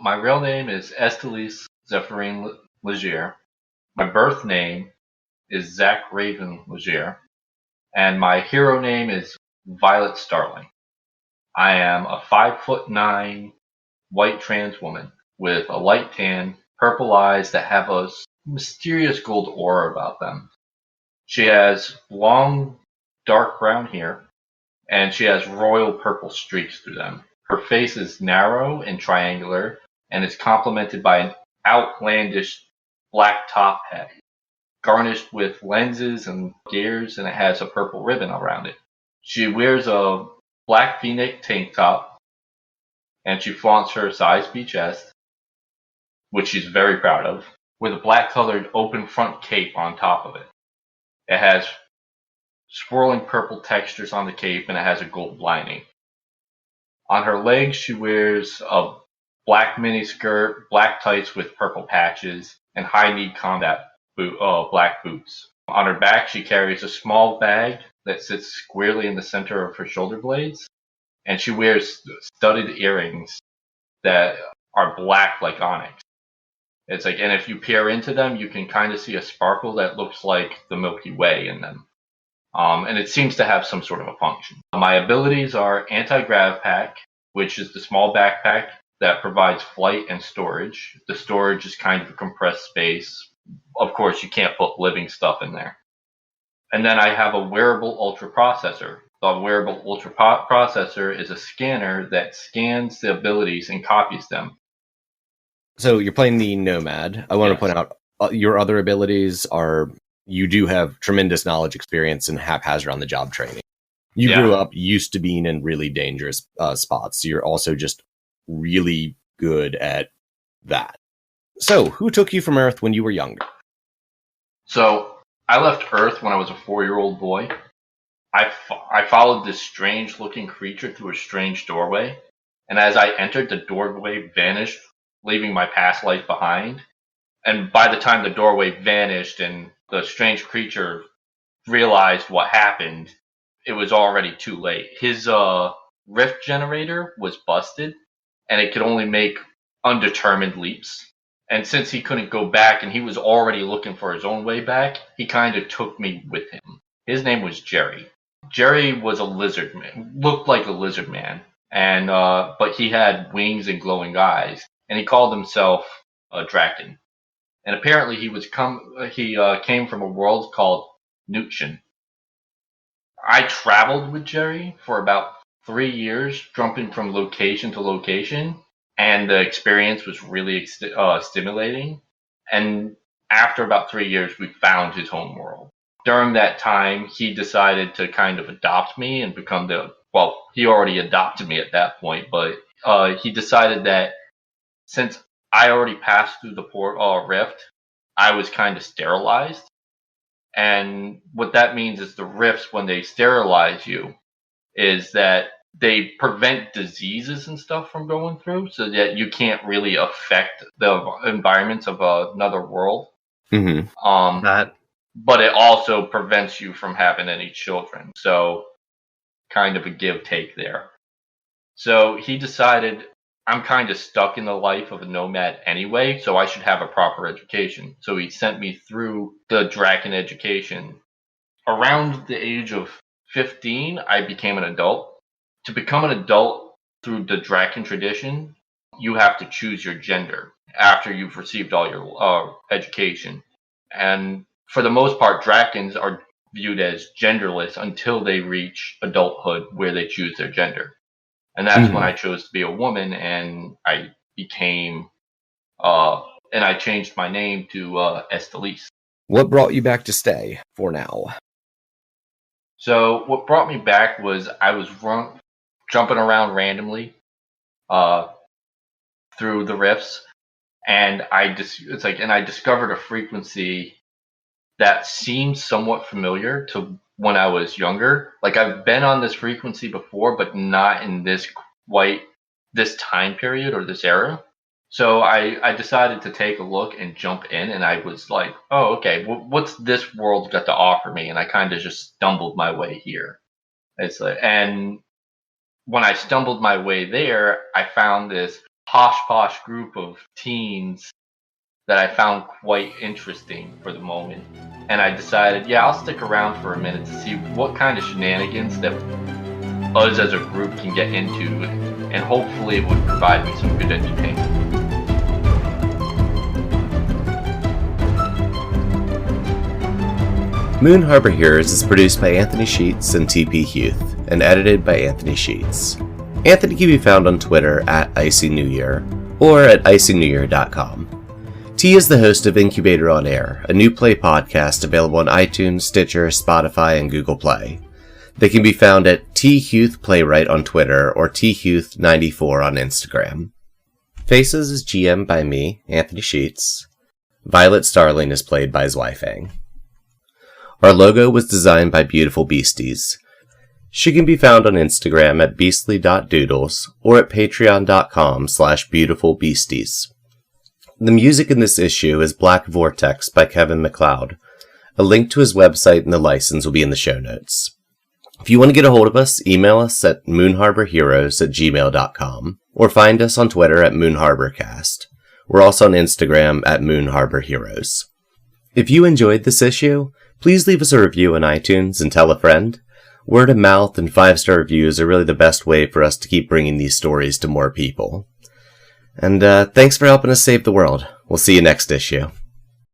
My real name is Estelise Zephyrine Legier. My birth name is Zach Raven Legier. And my hero name is Violet Starling. I am a 5'9" white trans woman with a light tan, purple eyes that have a mysterious gold aura about them. She has long, dark brown hair, and she has royal purple streaks through them. Her face is narrow and triangular, and is complemented by an outlandish black top hat, garnished with lenses and gears, and it has a purple ribbon around it. She wears a black v-neck tank top, and she flaunts her size B chest, which she's very proud of, with a black colored open front cape on top of it. It has swirling purple textures on the cape, and it has a gold lining. On her legs, she wears a black mini skirt, black tights with purple patches, and high-knee combat black boots. On her back, she carries a small bag that sits squarely in the center of her shoulder blades, and she wears studded earrings that are black like onyx. And if you peer into them, you can kind of see a sparkle that looks like the Milky Way in them. And it seems to have some sort of a function. My abilities are anti-grav pack, which is the small backpack that provides flight and storage. The storage is kind of a compressed space. Of course, you can't put living stuff in there. And then I have a wearable ultra processor. The wearable ultra processor is a scanner that scans the abilities and copies them. So you're playing the Nomad. I want to point out your other abilities are, you do have tremendous knowledge, experience, and haphazard on the job training. You grew up used to being in really dangerous spots. So you're also just really good at that. So who took you from Earth when you were younger? So I left Earth when I was a 4-year-old boy. I followed this strange-looking creature through a strange doorway, and as I entered, the doorway vanished, leaving my past life behind. And by the time the doorway vanished and the strange creature realized what happened, it was already too late. His rift generator was busted, and it could only make undetermined leaps. And since he couldn't go back and he was already looking for his own way back, he kind of took me with him. His name was Jerry. Jerry was a lizard man, looked like a lizard man, and but he had wings and glowing eyes, and he called himself Draken. And apparently he came from a world called Nutchen. I traveled with Jerry for about 3 years, jumping from location to location, and the experience was really stimulating. And after about 3 years, we found his home world. During that time, he decided to kind of adopt me and become he already adopted me at that point, but he decided that since I already passed through the rift, I was kind of sterilized. And what that means is the rifts, when they sterilize you, is that they prevent diseases and stuff from going through, so that you can't really affect the environments of another world. Mm-hmm. But it also prevents you from having any children. So kind of a give-take there. So he decided, I'm kind of stuck in the life of a nomad anyway, so I should have a proper education. So he sent me through the Draken education. Around the age of 15, I became an adult. To become an adult through the Draken tradition, you have to choose your gender after you've received all your education. And for the most part, Drakens are viewed as genderless until they reach adulthood, where they choose their gender. And that's when I chose to be a woman, and I became, and I changed my name to Estelise. What brought you back to stay for now? So what brought me back was I was jumping around randomly through the rifts, and I discovered a frequency that seemed somewhat familiar to when I was younger. Like, I've been on this frequency before, but not in this time period or this era. So I decided to take a look and jump in, and I was like, oh, okay, what's this world got to offer me? And I kind of just stumbled my way here. And when I stumbled my way there, I found this posh group of teens that I found quite interesting for the moment. And I decided, yeah, I'll stick around for a minute to see what kind of shenanigans that us as a group can get into, and hopefully it would provide me some good entertainment. Moon Harbor Heroes is produced by Anthony Sheets and TP Huth, and edited by Anthony Sheets. Anthony can be found on Twitter at Icy New Year, or at icynewyear.com. T is the host of Incubator on Air, a new play podcast available on iTunes, Stitcher, Spotify, and Google Play. They can be found at T Huth Playwright on Twitter or thuth94 on Instagram. Faces is GM by me, Anthony Sheets. Violet Starling is played by Zweifang. Our logo was designed by Beautiful Beasties. She can be found on Instagram at beastly.doodles or at patreon.com/beautifulbeasties. The music in this issue is Black Vortex by Kevin MacLeod. A link to his website and the license will be in the show notes. If you want to get a hold of us, email us at moonharborheroes@gmail.com or find us on Twitter at moonharborcast. We're also on Instagram at moonharborheroes. If you enjoyed this issue, please leave us a review on iTunes and tell a friend. Word of mouth and 5-star reviews are really the best way for us to keep bringing these stories to more people. And thanks for helping us save the world. We'll see you next issue.